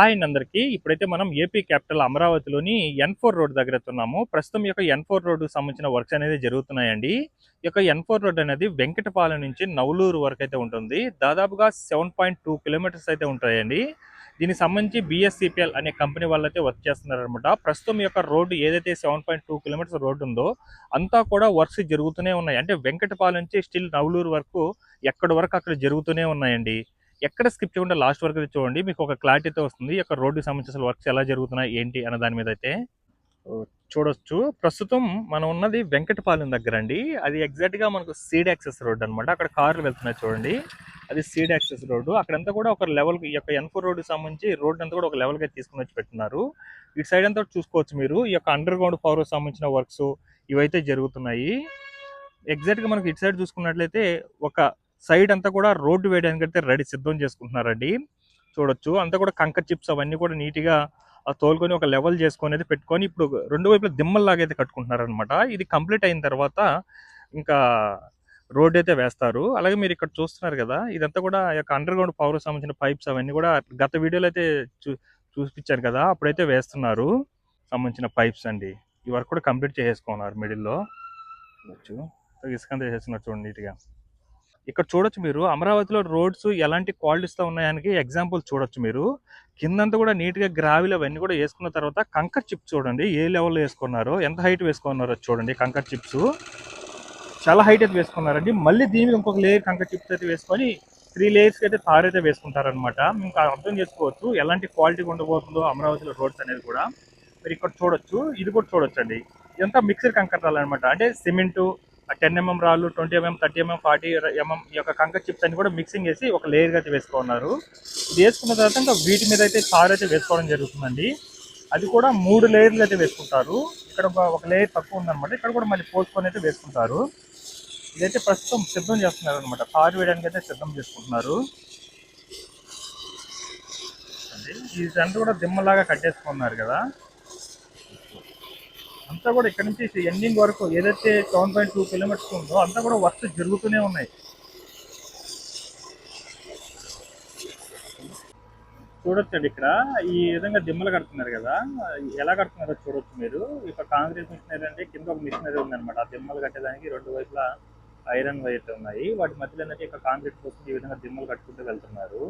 Hi అందరికి. ఇప్పుడైతే మనం ఏపీ క్యాపిటల్ అమరావతిలోని N4 రోడ్ దగ్గర ఉన్నాము. ప్రస్తుతం ఈ యొక్క N4 రోడ్డు సంబంధించిన వర్క్స్ అనేది జరుగుతున్నాయండి. ఈ యొక్క N4 రోడ్ అనేది వెంకటపాలెం నుంచి నవలూరు వరకు అయితే ఉంటుంది. దాదాపుగా 7.2 కిలోమీటర్స్ అయితే ఉంటాయండి. దీనికి సంబంధించి బిఎస్సిపిఎల్ అనే కంపెనీ వాళ్ళైతే వర్క్ చేస్తున్నారనమాట. ప్రస్తుతం ఈ యొక్క రోడ్డు ఏదైతే 7.2 కిలోమీటర్స్ రోడ్డు ఉందో అంతా కూడా వర్క్స్ జరుగుతూనే ఉన్నాయి. అంటే వెంకటపాలెం నుంచి స్టిల్ నవలూరు వరకు ఎక్కడి వరకు అక్కడ జరుగుతూనే ఉన్నాయండి. ఎక్కడ స్కిప్ చేయకుండా లాస్ట్ వరకు చూడండి, మీకు ఒక క్లారిటీ అయితే వస్తుంది. ఈ యొక్క రోడ్డుకి సంబంధించిన వర్క్స్ ఎలా జరుగుతున్నాయి ఏంటి అన్న దాని మీద అయితే చూడొచ్చు. ప్రస్తుతం మనం ఉన్నది వెంకటపాలెం దగ్గర అండి. అది ఎగ్జాక్ట్ గా మనకు సీడ్ యాక్సెస్ రోడ్ అనమాట. అక్కడ కార్లు వెళ్తున్నాయి చూడండి, అది సీడ్ యాక్సెస్ రోడ్డు. అక్కడంతా కూడా ఒక లెవెల్, ఈ యొక్క N4 రోడ్డు సంబంధించి రోడ్ అంతా కూడా ఒక లెవెల్ గా తీసుకుని వచ్చి పెట్టినారు. ఇటు సైడ్ అంతా చూసుకోవచ్చు మీరు. ఈ యొక్క అండర్ గ్రౌండ్ పవర్ సంబంధించిన వర్క్స్ ఇవైతే జరుగుతున్నాయి. ఎగ్జాక్ట్ గా మనకి ఇటు సైడ్ చూసుకున్నట్లయితే ఒక సైడ్ అంతా కూడా రోడ్డు వేయడానికి అయితే రెడీ సిద్ధం చేసుకుంటున్నారండి. చూడొచ్చు అంతా కూడా కంకర్ చిప్స్ అవన్నీ కూడా నీట్గా తోలుకొని ఒక లెవెల్ చేసుకొని అయితే పెట్టుకొని ఇప్పుడు రెండు వైపుల దిమ్మల్లాగా అయితే కట్టుకుంటున్నారు అనమాట. ఇది కంప్లీట్ అయిన తర్వాత ఇంకా రోడ్ అయితే వేస్తారు. అలాగే మీరు ఇక్కడ చూస్తున్నారు కదా, ఇదంతా కూడా ఈ యొక్క అండర్ గ్రౌండ్ పవర్ సంబంధించిన పైప్స్ అవన్నీ కూడా గత వీడియోలో అయితే చూపించారు కదా, అప్పుడైతే వేస్తున్నారు సంబంధించిన పైప్స్ అండి. ఈ వర్క్ కూడా కంప్లీట్ చేసేసుకున్నారు మిడిల్లో. చూడొచ్చు ఇసుకంతా వేసేస్తున్నారు చూడండి నీట్గా. ఇక్కడ చూడొచ్చు మీరు అమరావతిలో రోడ్స్ ఎలాంటి క్వాలిటీస్తో ఉన్నాయని ఎగ్జాంపుల్ చూడొచ్చు మీరు. కిందంతా కూడా నీట్గా గ్రావిల్ అవన్నీ కూడా వేసుకున్న తర్వాత కంకర్ చిప్స్ చూడండి ఏ లెవెల్లో వేసుకున్నారో, ఎంత హైట్ వేసుకున్నారో చూడండి. కంకర్ చిప్స్ చాలా హైట్ అయితే వేసుకున్నారండి. మళ్ళీ దీనికి ఇంకొక లేయర్ కంకర్ చిప్స్ అయితే వేసుకొని 3 లేయర్స్కి అయితే తార్ అయితే వేసుకుంటారనమాట. మీకు అర్థం చేసుకోవచ్చు ఎలాంటి క్వాలిటీ ఉండబోతుందో అమరావతిలో రోడ్స్ అనేది కూడా మీరు ఇక్కడ చూడొచ్చు. ఇది కూడా చూడొచ్చు అండి. ఇదంతా మిక్సర్ కంకర్ రాళ్ళు అనమాట. అంటే సిమెంటు 10 mm రాళ్ళు, 20 mm, 30 mm, 40 mm ఈ యొక్క కంకర్ చిప్స్ అన్ని కూడా మిక్సింగ్ చేసి ఒక లేయర్గా అయితే వేసుకున్నారు. ఇది వేసుకున్న తర్వాత ఇంకా వీటి మీద అయితే తార్ అయితే వేసుకోవడం జరుగుతుందండి. అది కూడా 3 లేయర్లు అయితే వేసుకుంటారు. ఇక్కడ ఒక లేయర్ తక్కువ ఉందన్నమాట. ఇక్కడ కూడా మళ్ళీ పోసుకొని అయితే వేసుకుంటారు. ఇదైతే ప్రస్తుతం సిద్ధం చేస్తున్నారు అనమాట. తారు వేయడానికి అయితే సిద్ధం చేసుకుంటున్నారు. ఇదంతా కూడా దిమ్మలాగా కట్టేసుకున్నారు కదా. అంతా కూడా ఇక్కడ నుంచి ఎండింగ్ వరకు ఏదైతే 7.2 కిలోమీటర్స్ ఉందో అంతా కూడా వర్క్ జరుగుతూనే ఉన్నాయి. చూడొచ్చండి ఇక్కడ ఈ విధంగా దిమ్మలు కడుతున్నారు కదా, ఎలా కడుతున్నారో చూడొచ్చు మీరు. ఇక కాంక్రీట్ మిషనరీ అంటే కింద ఒక మిషనరీ ఉందన్నమాట. ఆ దిమ్మలు కట్టేదానికి రెండు వైపులా ఐరన్ వైర్లు ఉన్నాయి. వాటి మధ్యలో ఏంటంటే ఇక కాంక్రీట్ కోసం ఈ విధంగా దిమ్మలు కట్టుకుంటూ వెళ్తున్నారు.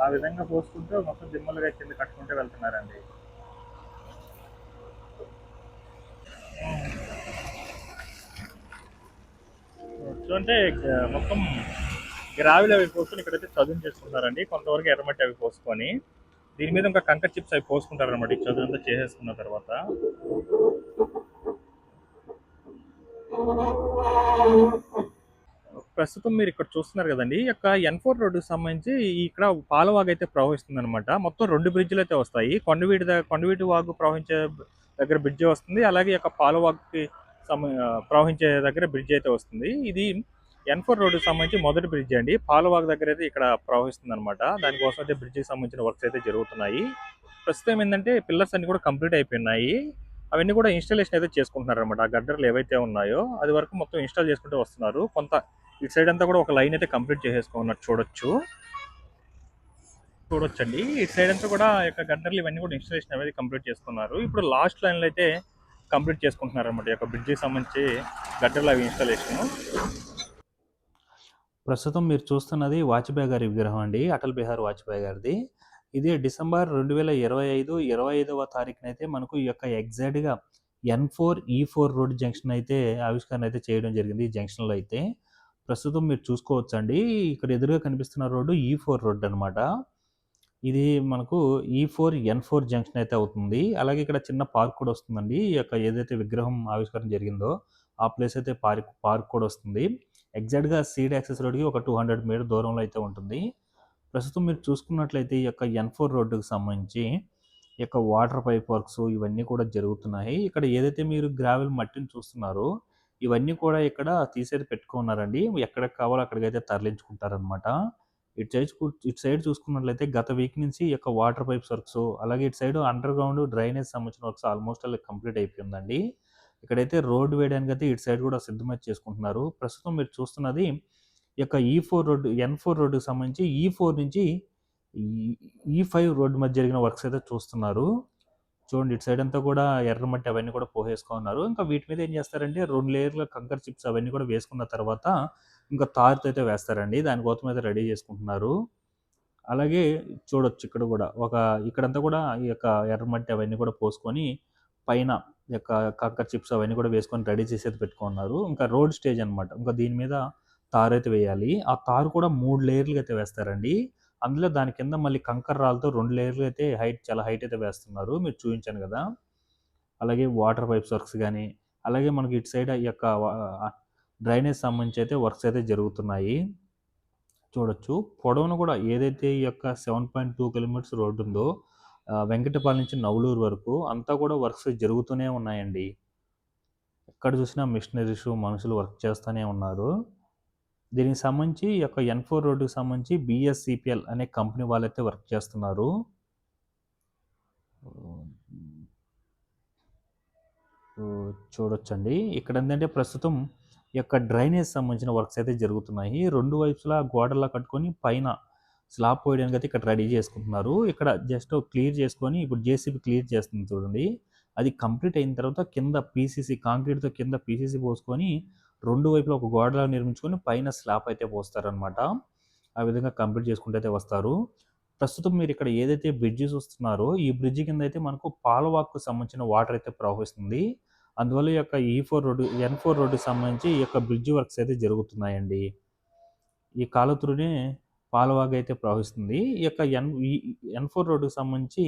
ఆ విధంగా పోసుకుంటూ మొత్తం దిమ్మలుగా కింద కట్టుకుంటూ వెళ్తున్నారండి. అంటే మొత్తం గ్రావిల్ అవి పోసుకొని ఇక్కడైతే చదును చేసుకుంటారండి. కొంతవరకు ఎర్రమట్టి అవి పోసుకొని దీని మీద ఇంకా కంకర్ చిప్స్ అవి పోసుకుంటారు అనమాట. ఈ చదును అంతా చేసేసుకున్న తర్వాత ప్రస్తుతం మీరు ఇక్కడ చూస్తున్నారు కదండి, ఈ యొక్క N4 రోడ్డుకి సంబంధించి ఇక్కడ పాలవాగు అయితే ప్రవహిస్తుంది అనమాట. మొత్తం 2 బ్రిడ్జ్లు అయితే వస్తాయి. కొండవీటి వాగు ప్రవహించే దగ్గర బ్రిడ్జ్ వస్తుంది, అలాగే ఈ యొక్క పాలవాగుకి ప్రవహించే దగ్గర బ్రిడ్జ్ అయితే వస్తుంది. ఇది N4 రోడ్డుకి సంబంధించి మొదటి బ్రిడ్జ్ అండి. పాలవాగు దగ్గర అయితే ఇక్కడ ప్రవహిస్తుంది అనమాట. దానికోసం అయితే బ్రిడ్జికి సంబంధించిన వర్క్స్ అయితే జరుగుతున్నాయి. ప్రస్తుతం ఏంటంటే పిల్లర్స్ అన్ని కూడా కంప్లీట్ అయిపోయినాయి. అవన్నీ కూడా ఇన్స్టాలేషన్ అయితే చేసుకుంటున్నారు అనమాట. ఆ గడ్డర్లు ఏవైతే ఉన్నాయో అది వరకు మొత్తం ఇన్స్టాల్ చేసుకుంటూ వస్తున్నారు. కొంత ఇటు సైడ్ అంతా కూడా ఒక లైన్ అయితే కంప్లీట్ చేసేసుకున్నట్టు చూడొచ్చండి. ఇటు సైడ్ అంతా కూడా యొక్క గడ్డర్లు ఇవన్నీ కూడా ఇన్స్టాలేషన్ అనేది కంప్లీట్ చేసుకున్నారు. ఇప్పుడు లాస్ట్ లైన్లో అయితే కంప్లీట్ చేసుకుంటున్నారు అనమాట. ఈ యొక్క బ్రిడ్జికి సంబంధించి గడ్డర్లు అవి ఇన్స్టాలేషన్. ప్రస్తుతం మీరు చూస్తున్నది వాజ్పేయి గారి విగ్రహం అండి, అటల్ బిహారీ వాజ్పేయి గారిది. ఇది డిసెంబర్ 2025 25వ తారీఖునైతే మనకు ఈ యొక్క ఎగ్జాక్ట్గా N4 E4 రోడ్ జంక్షన్ అయితే ఆవిష్కరణ అయితే చేయడం జరిగింది. ఈ జంక్షన్లో అయితే ప్రస్తుతం మీరు చూసుకోవచ్చండి, ఇక్కడ ఎదురుగా కనిపిస్తున్న రోడ్డు E4 రోడ్ అనమాట. ఇది మనకు E4 N4 జంక్షన్ అయితే అవుతుంది. అలాగే ఇక్కడ చిన్న పార్క్ కూడా వస్తుందండి. ఈ యొక్క ఏదైతే విగ్రహం ఆవిష్కరణ జరిగిందో ఆ ప్లేస్ అయితే పార్క్ కూడా వస్తుంది. ఎగ్జాక్ట్గా సీడ్ యాక్సెస్ రోడ్కి ఒక 200 మీటర్ దూరంలో అయితే ఉంటుంది. ప్రస్తుతం మీరు చూసుకున్నట్లయితే ఈ యొక్క N4 రోడ్డుకి సంబంధించి ఈ యొక్క వాటర్ పైప్ వర్క్స్ ఇవన్నీ కూడా జరుగుతున్నాయి. ఇక్కడ ఏదైతే మీరు గ్రావెల్ మట్టిని చూస్తున్నారో ఇవన్నీ కూడా ఇక్కడ తీసేది పెట్టుకున్నారండి. ఎక్కడికి కావాలో అక్కడికైతే తరలించుకుంటారనమాట. ఇటు సైడ్ చూసుకున్నట్లయితే గత వీక్ నుంచి ఈ యొక్క వాటర్ పైప్స్ వర్క్స్, అలాగే ఇటు సైడ్ అండర్ గ్రౌండ్ డ్రైనేజ్ సంబంధించిన వర్క్స్ ఆల్మోస్ట్ అలా కంప్లీట్ అయిపోయిందండి. ఇక్కడైతే రోడ్డు వేయడానికి అయితే ఇటు సైడ్ కూడా సిద్ధమైతే చేసుకుంటున్నారు. ప్రస్తుతం మీరు చూస్తున్నది ఈ యొక్క ఎన్4 రోడ్డుకి సంబంధించి ఈ4 నుంచి ఈ5 రోడ్డు మధ్య జరిగిన వర్క్స్ అయితే చూస్తున్నారు. చూడండి ఇటు సైడ్ అంతా కూడా ఎర్రమట్టి అవన్నీ కూడా పోసేసుకున్నారు. ఇంకా వీటి మీద ఏం చేస్తారంటే 2 లేయర్ల కంకర్ చిప్స్ అవన్నీ కూడా వేసుకున్న తర్వాత ఇంకా తారుతో అయితే వేస్తారండి. దానికోసం అయితే రెడీ చేసుకుంటున్నారు. అలాగే చూడొచ్చు ఇక్కడ కూడా ఇక్కడంతా కూడా ఈ యొక్క ఎర్రమట్టి అవన్నీ కూడా పోసుకొని పైన ఈ యొక్క కంకర్ చిప్స్ అవన్నీ కూడా వేసుకొని రెడీ చేసి అయితే పెట్టుకున్నారు. ఇంకా రోడ్ స్టేజ్ అనమాట. ఇంకా దీని మీద తారైతే వేయాలి. ఆ తారు కూడా 3 లేయర్లుగా అయితే వేస్తారండి. అందులో దాని కింద మళ్ళీ కంకర రాళ్ళతో 2 లేయర్లు అయితే చాలా హైట్ అయితే వేస్తున్నారు. మీరు చూయించాను కదా! అలాగే వాటర్ పైప్స్ వర్క్స్ గానీ, అలాగే మనకి ఇటు సైడ్ ఈ యొక్క డ్రైనేజ్ సంబంధించి అయితే వర్క్స్ అయితే జరుగుతున్నాయి. చూడొచ్చు. పొడవున కూడా ఏదైతే ఈ యొక్క 7.2 కిలోమీటర్స్ రోడ్ ఉందో వెంకటపాలెం నుంచి నవలూరు వరకు అంతా కూడా వర్క్స్ జరుగుతూనే ఉన్నాయండి. ఎక్కడ చూసినా మిషనరీస్, మనుషులు వర్క్ చేస్తూనే ఉన్నారు. దీనికి సంబంధించి ఈ యొక్క ఎన్4 రోడ్డుకి సంబంధించి బీఎస్సీపీఎల్ అనే కంపెనీ వాళ్ళైతే వర్క్ చేస్తున్నారు. చూడొచ్చండి. ఇక్కడ ఏంటంటే ప్రస్తుతం ఈ యొక్క డ్రైనేజ్ సంబంధించిన వర్క్స్ అయితే జరుగుతున్నాయి. 2 వైపులా గోడల్లా కట్టుకొని పైన స్లాబ్ పోయడానికి అయితే ఇక్కడ రెడీ చేసుకుంటున్నారు. ఇక్కడ జస్ట్ క్లియర్ చేసుకొని ఇప్పుడు జేసీబీ క్లియర్ చేస్తుంది చూడండి. అది కంప్లీట్ అయిన తర్వాత కింద పీసీసీ కాంక్రీట్‌తో కింద పీసీసీ పోసుకొని 2 వైపులా ఒక గోడలా నిర్మించుకొని పైన స్లాబ్ అయితే పోస్తారనమాట. ఆ విధంగా కంప్లీట్ చేసుకుంటూ అయితే వస్తారు. ప్రస్తుతం మీరు ఇక్కడ ఏదైతే బ్రిడ్జ్ చూస్తున్నారో ఈ బ్రిడ్జ్ కింద అయితే మనకు పాలవాక్కు సంబంధించిన వాటర్ అయితే ప్రవహిస్తుంది. అందువల్ల ఈ యొక్క ఎన్4 రోడ్డుకి సంబంధించి ఈ యొక్క బ్రిడ్జ్ వర్క్స్ అయితే జరుగుతున్నాయండి. ఈ కాలువతోనే పాలవాగు అయితే ప్రవహిస్తుంది. ఈ యొక్క ఎన్4 రోడ్డుకి సంబంధించి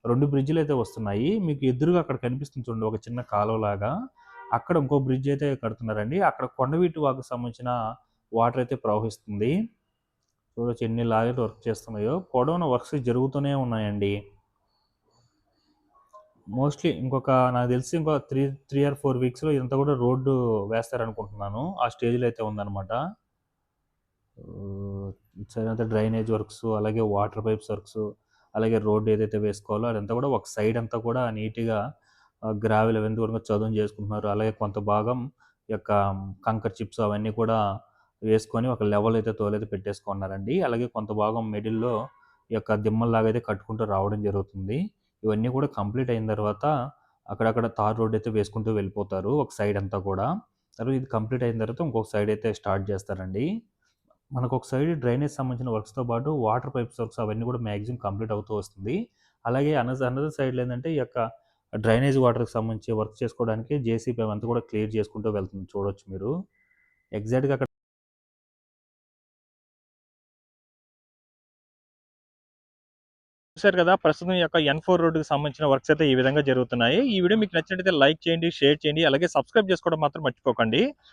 2 బ్రిడ్జ్‌లు అయితే వస్తున్నాయి. మీకు ఎదురుగా అక్కడ కనిపిస్తుంది చూడండి ఒక చిన్న కాలువలాగా. అక్కడ ఇంకో బ్రిడ్జ్ అయితే కడుతున్నారండి. అక్కడ కొండవీటి వాగుకు సంబంధించిన వాటర్ అయితే ప్రవహిస్తుంది. చూడొచ్చు ఎన్ని లారీలు వర్క్ చేస్తున్నాయో. పొడవున వర్క్స్ జరుగుతూనే ఉన్నాయండి. మోస్ట్‌లీ నాకు తెలిసి ఇంకో 3 ఆర్ 4 వీక్స్‌లో ఇదంతా కూడా రోడ్డు వేస్తారనుకుంటున్నాను. ఆ స్టేజ్‌లో అయితే ఉందనమాట. ఇటు సైడ్ అంతా డ్రైనేజ్ వర్క్స్, అలాగే వాటర్ పైప్స్ వర్క్స్, అలాగే రోడ్ ఏదైతే వేసుకోవాలో అదంతా కూడా ఒక సైడ్ అంతా కూడా నీట్‌గా గ్రావెల్ అవన్నీ కూడా చదును చేసుకుంటున్నారు. అలాగే కొంత భాగం ఈ యొక్క కంకర్ చిప్స్ అవన్నీ కూడా వేసుకొని ఒక లెవెల్ అయితే తోలైతే పెట్టేసుకున్నారండి. అలాగే కొంత భాగం మిడిల్‌లో ఈ యొక్క దిమ్మల్లాగా అయితే కట్టుకుంటూ రావడం జరుగుతుంది. ఇవన్నీ కూడా కంప్లీట్ అయిన తర్వాత అక్కడక్కడ తార్ రోడ్ అయితే వేసుకుంటూ వెళ్ళిపోతారు ఒక సైడ్ అంతా కూడా. తర్వాత ఇది కంప్లీట్ అయిన తర్వాత ఇంకొక సైడ్ అయితే స్టార్ట్ చేస్తారండి. మనకు ఒక సైడ్ డ్రైనేజ్ సంబంధించిన వర్క్స్‌తో పాటు వాటర్ పైప్స్ వర్క్స్ అవన్నీ కూడా మాక్సిమం కంప్లీట్ అవుతూ వస్తుంది. అలాగే అనదర్ సైడ్‌లో ఏందంటే ఈ యొక్క డ్రైనేజ్ వాటర్‌కి సంబంధించి వర్క్ చేసుకోవడానికి జేసీబీ అవంతా కూడా క్లియర్ చేసుకుంటూ వెళ్తుంది చూడొచ్చు మీరు. ఎగ్జాక్ట్‌గా అక్కడ చూసారు కదా! ప్రస్తుతం ఈ యొక్క ఎన్4 రోడ్డుకి సంబంధించిన వర్క్స్ అయితే ఈ విధంగా జరుగుతున్నాయి. ఈ వీడియో మీకు నచ్చినట్లయితే లైక్ చేయండి, షేర్ చేయండి, అలాగే సబ్స్క్రైబ్ చేసుకోవడం మాత్రం మర్చిపోకండి.